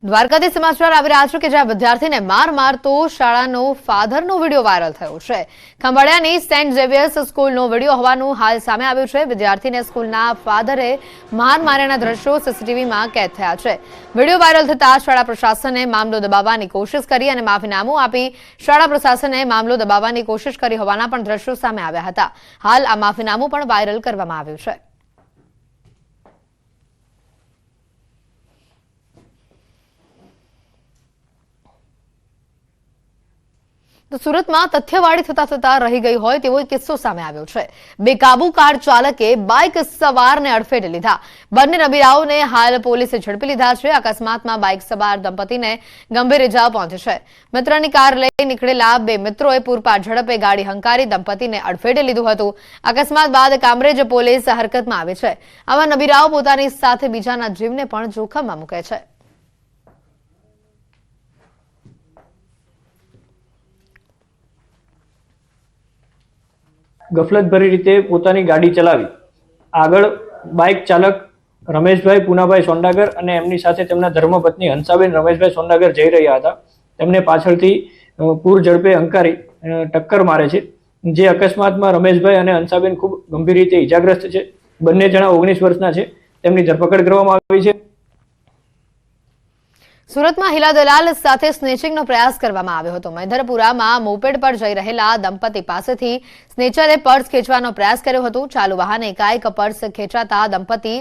દ્વારકાથી સમાચાર આવી રહ્યા છે કે જ્યાં વિદ્યાર્થીને માર મારતો શાળાનો ફાધરનો વિડીયો વાયરલ થયો છે। ખંભાળિયાની સેન્ટ ઝેવિયર્સ સ્કૂલનો વિડીયો હોવાનું હાલ સામે આવ્યું છે। વિદ્યાર્થીને સ્કૂલના ફાધરે માર માર્યાના દ્રશ્યો સીસીટીવીમાં કેદ થયા છે। વિડીયો વાયરલ થતા શાળા પ્રશાસને મામલો દબાવવાની કોશિશ કરી અને માફીનામું આપી શાળા પ્રશાસને મામલો દબાવવાની કોશિશ કરી હોવાના પણ દ્રશ્યો સામે આવ્યા હતા। હાલ આ માફીનામું પણ વાયરલ કરવામાં આવ્યું છે। તો સુરતમાં તથ્યવાડી થતા રહી ગઈ હોય તેવો એક કિસ્સો સામે આવ્યો છે। બેકાબુ કાર ચાલકે બાઇક સવારને અડફેટે લીધા। બંને નબીરાઓને હાલ પોલીસે ઝડપી લીધા છે। અકસ્માતમાં બાઇક સવાર દંપતીને ગંભીર ઇજાઓ પહોંચી છે। મિત્રની કાર લઈ નીકળેલા બે મિત્રોએ પૂરપાટ ઝડપે ગાડી હંકારી દંપતીને અડફેટે લીધું હતું। અકસ્માત બાદ કામરેજ પોલીસ હરકતમાં આવી છે। આવા નબીરાઓ પોતાની સાથે બીજાના જીવને પણ જોખમમાં મૂકે છે। ગફલતભરી રીતે પોતાની ગાડી ચલાવી આગળ બાઇક ચાલક રમેશભાઈ પૂનાભાઈ સોંડાગર અને એમની સાથે તેમના ધર્મપત્ની હંસાબેન રમેશભાઈ સોંડાગર જઈ રહ્યા હતા। તેમને પાછળથી પૂર ઝડપે હંકારી ટક્કર મારે છે, જે અકસ્માતમાં રમેશભાઈ અને હંસાબેન ખૂબ ગંભીર રીતે ઇજાગ્રસ્ત છે। બંને જણા 19 વર્ષના છે। તેમની ધરપકડ કરવામાં આવી છે। સુરતમાં હીલા દલાલ સાથે સ્નેચિંગનો પ્રયાસ કરવામાં આવ્યો હતો। મૈધરપુરામાં મોપેડ પર જઈ રહેલા દંપતી પાસેથી સ્નેચરે પર્સ ખેંચવાનો પ્રયાસ કર્યો હતો। ચાલુ વાહને એકાએક પર્સ ખેંચાતા દંપતી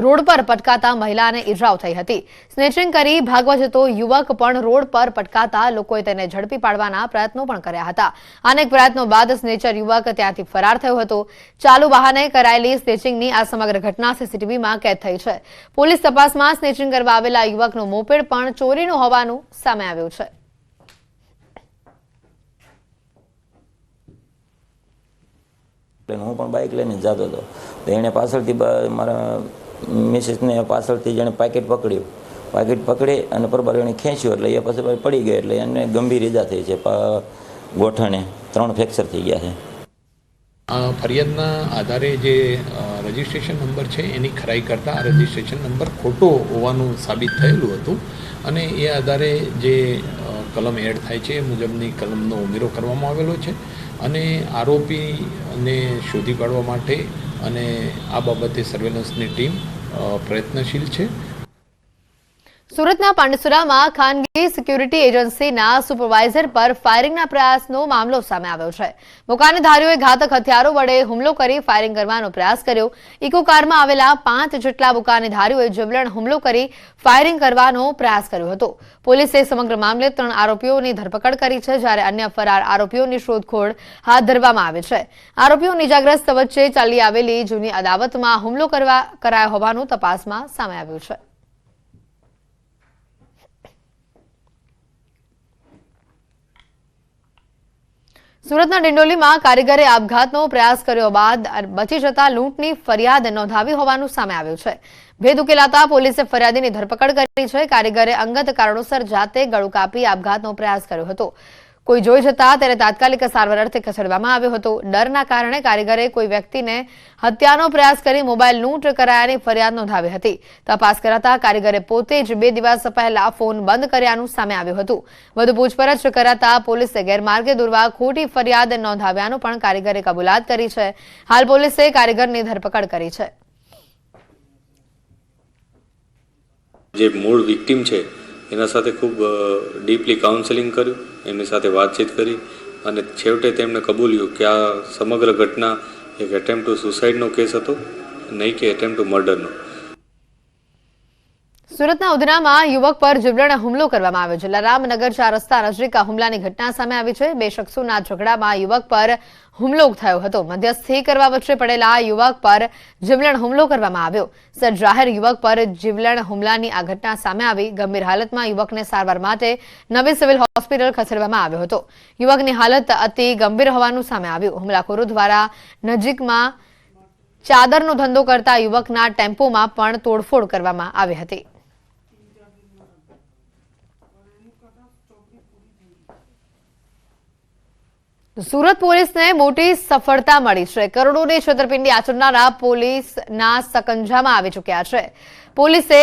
રોડ પર પટકાતા મહિલાને ઈજાઓ થઈ હતી। સ્નેચિંગ કરી ભાગવા જતો યુવક પણ રોડ પર પટકાતા લોકોએ તેને ઝડપી પાડવાના પ્રયત્નો પણ કર્યા હતા। અનેક પ્રયત્નો બાદ સ્નેચર યુવક ત્યાંથી ફરાર થયો હતો। ચાલુ વાહને કરાયેલી સ્નેચિંગની આ સમગ્ર ઘટના સીસીટીવીમાં કેદ થઈ છે। પોલીસ તપાસમાં સ્નેચિંગ કરવા આવેલા યુવકનો મોપેડ પણ ચોરીનું હોવાનું સામે આવ્યું છે। હું પણ બાઇક લઈને જતો હતો તો એણે પાછળથી મારા મિસિસને પાછળથી જેણે પાકેટ પકડી અને બરાબર એણે ખેંચ્યું એટલે એ પછી પડી ગઈ એટલે એને ગંભીર ઈજા થઈ છે। ગોઠણે 3 ફ્રેક્ચર થઈ ગયા છે। ફરિયાદના આધારે જે રજિસ્ટ્રેશન નંબર છે એની ખરાઈ કરતાં આ રજિસ્ટ્રેશન નંબર ખોટો હોવાનું સાબિત થયેલું હતું અને એ આધારે જે કલમ એડ થાય છે એ મુજબની કલમનો ઉમેરો કરવામાં આવેલો છે અને આરોપીને શોધી કાઢવા માટે અને આ બાબતે સર્વેલન્સની ટીમ પ્રયત્નશીલ છે। સુરતના પાંડેસરામાં ખાનગી સિક્યુરિટી એજન્સીના સુપરવાઇઝર પર ફાયરિંગના પ્રયાસનો મામલો સામે આવ્યો છે। મુકાનેધારીઓએ ઘાતક હથિયારો વડે હુમલો કરી ફાયરિંગ કરવાનો પ્રયાસ કર્યો। ઇકો કારમાં આવેલા 5 જેટલા મુકાનેધારીઓએ જીવલેણ હુમલો કરી ફાયરિંગ કરવાનો પ્રયાસ કર્યો હતો। પોલીસે સમગ્ર મામલે 3 આરોપીઓની ધરપકડ કરી છે, જ્યારે અન્ય ફરાર આરોપીઓની શોધખોળ હાથ ધરવામાં આવી છે। આરોપીઓ ઇજાગ્રસ્ત વચ્ચે ચાલી આવેલી જૂની અદાવતમાં હુમલો કરાયો હોવાનું તપાસમાં સામે આવ્યું છે। સુરતના ડિંડોલીમાં કારીગરે આપઘાતનો પ્રયાસ કર્યો બાદ બચી જતા લૂંટની ફરિયાદ નોંધાવી હોવાનું સામે આવ્યું છે। ભેદ ઉકેલાતા પોલીસે ફરિયાદીની ધરપકડ કરી છે। કારીગરે અંગત કારણોસર જાતે ગળું કાપી આપઘાતનો પ્રયાસ કર્યો હતો। કોઈ જોઈ જતા તેને તાત્કાલિક સારવાર અર્થે ખસેડવામાં આવ્યો હતો। ડરના કારણે કારીગરે કોઈ વ્યક્તિને હત્યાનો પ્રયાસ કરી મોબાઈલ લૂંટ કરાયાની ફરિયાદ નોંધાવી હતી। તપાસ કરાતા કારીગરે પોતે જ 2 દિવસ પહેલા ફોન બંધ કર્યાનું સામે આવ્યું હતું। વધુ પૂછપરછ કરાતા પોલીસે ગેરમાર્ગે દોરવા ખોટી ફરિયાદ નોંધાવ્યાનું પણ કારીગરે કબૂલાત કરી છે। હાલ પોલીસે કારીગરની ધરપકડ કરી છે। જે મૂળ વિક્ટિમ છે એના સાથે ખૂબ ડીપલી કાઉન્સેલિંગ કર્યું, એમની સાથે વાતચીત કરી અને છેવટે તેમણે કબૂલ્યું કે આ સમગ્ર ઘટના એક એટેમ્પ્ટ ટુ સુસાઇડનો કેસ હતો, નહીં કે એટેમ્પ્ટ ટુ મર્ડરનો। સુરતના ઉધનામાં યુવક પર જીવલેણ હુમલો કરવામાં આવ્યો। જલારામનગર 4 રસ્તા નજીક હુમલાની ઘટના સામે આવી છે। 2 શખ્સોના ઝઘડામાં યુવક પર હુમલો થયો હતો। મધ્યસ્થી કરવા વચ્ચે પડેલા યુવક પર જીવલેણ હુમલો કરવામાં આવ્યો। જાહેર યુવક પર જીવલેણ હુમલાની આ ઘટના સામે આવી। ગંભીર હાલતમાં યુવકને સારવાર માટે નવી સિવિલ હોસ્પિટલ ખસેડવામાં આવ્યો હતો। યુવકની હાલત અતિ ગંભીર હોવાનું સામે આવ્યું। હુમલાખોરો દ્વારા નજીકમાં ચાદરનો ધંધો કરતા યુવકના ટેમ્પોમાં પણ તોડફોડ કરવામાં આવી હતી। સુરત પોલીસને મોટી સફળતા મળી છે. કરોડોની છેતરપિંડી આચરનારા પોલીસના સકંજામાં આવી ચૂક્યા છે. પોલીસે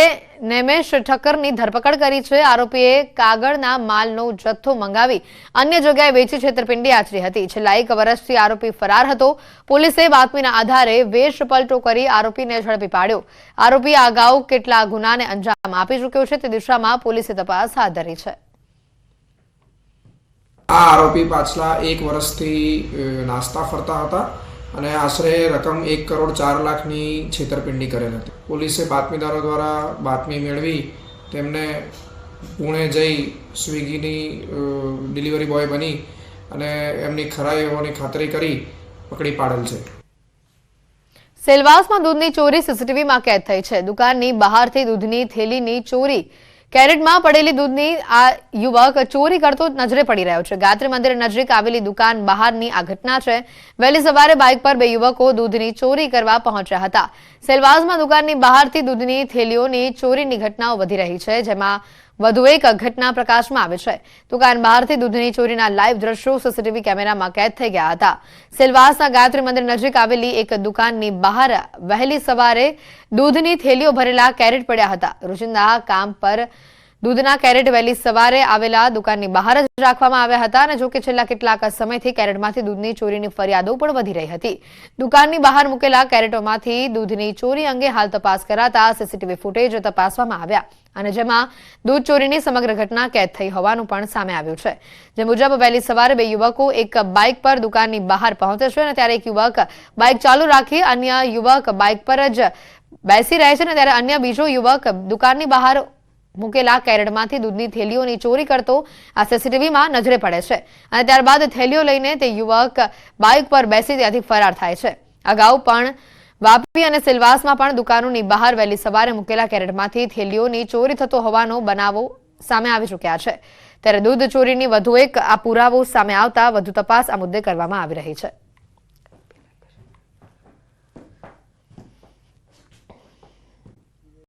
નેમેશ ઠક્કરની ધરપકડ કરી છે. આરોપીએ કાગળના માલનો જથ્થો મંગાવી અન્ય જગ્યાએ વેચી છેતરપિંડી આચરી હતી. છેલ્લા 1 વર્ષથી આરોપી ફરાર હતો. પોલીસે બાતમીના આધારે વેશ પલટો કરી આરોપીને ઝડપી પાડ્યો. આરોપી અગાઉ કેટલા ગુનાને અંજામ આપી ચૂક્યો છે તે દિશામાં પોલીસે તપાસ હાથ ધરી છે. આ આરોપી પાછલા 1 વર્ષથી નાસ્તા ફરતા હતા અને આશરે રકમ 1 કરોડ 4 લાખની છેતરપિંડી કરેલ હતી. પોલીસે બાતમીદારો દ્વારા બાતમી મેળવી તેમને પુણે જઈ સ્વિગીની ડિલિવરી બોય બની અને એમની ખરાઈ હોવાની ખાતરી કરી પકડી પાડેલ છે. સેલવાસમાં દૂધની ચોરી સીસીટીવીમાં કેદ થઈ છે. દુકાનની બહારથી દૂધની થેલીની ચોરી, કેરેટમાં પડેલી દૂધની આ યુવક ચોરી કરતો નજરે પડી રહ્યો છે. ગાયત્રી મંદિર નજીક આવેલી દુકાન બહારની આ ઘટના છે. વહેલી સવારે બાઇક પર 2 યુવકો દૂધની ચોરી કરવા પહોંચ્યા હતા. સેલવાસમાં દુકાનની બહારથી દૂધની થેલીઓની ચોરીની ઘટનાઓ વધી રહી છે, જેમાં વધુ એક ઘટના પ્રકાશમાં આવે છે. દુકાન બહારથી દૂધની ચોરીના લાઈવ દ્રશ્યો સીસીટીવી કેમેરામાં કેદ થઈ ગયા હતા. સેલવાસના ગાયત્રી મંદિર નજીક આવેલી એક દુકાનની બહાર વહેલી સવારે દૂધની થેલીઓ ભરેલા કેરેટ પડ્યા હતા. રોજિંદા કામ પર દૂધના કેરેટ વહેલી સવારે આવેલા દુકાનની બહાર જ રાખવામાં આવ્યા હતા અને જોકે છેલ્લા કેટલાક સમયથી કેરેટમાંથી દૂધની ચોરીની ફરિયાદો પણ વધી રહી હતી. દુકાનની બહાર મૂકેલા કેરેટોમાંથી દૂધની ચોરી અંગે હાલ તપાસ કરાતા સીસીટીવી ફૂટેજ તપાસવામાં આવ્યા અને જેમાં દૂધ ચોરીની સમગ્ર ઘટના કેદ થઈ હોવાનું પણ સામે આવ્યું છે. જે મુજબ વહેલી સવારે 2 યુવકો એક બાઇક પર દુકાનની બહાર પહોંચે છે અને ત્યારે એક યુવક બાઇક ચાલુ રાખી અન્ય યુવક બાઇક પર જ બેસી રહે છે અને ત્યારે અન્ય બીજો યુવક દુકાનની બહાર મૂકેલા કેરેટમાંથી દૂધની થેલીઓની ચોરી કરતો આ સીસીટીવીમાં નજરે પડે છે અને ત્યારબાદ થેલીઓ લઈને તે યુવક બાઇક પર બેસી ત્યાંથી ફરાર થાય છે. અગાઉ પણ વાપી અને સિલવાસમાં પણ દુકાનોની બહાર વહેલી સવારે મૂકેલા કેરેટમાંથી થેલીઓની ચોરી થતો હોવાનો બનાવો સામે આવી ચૂક્યા છે. ત્યારે દૂધ ચોરીની વધુ એક આ પુરાવો સામે આવતા વધુ તપાસ આ મુદ્દે કરવામાં આવી રહી છે.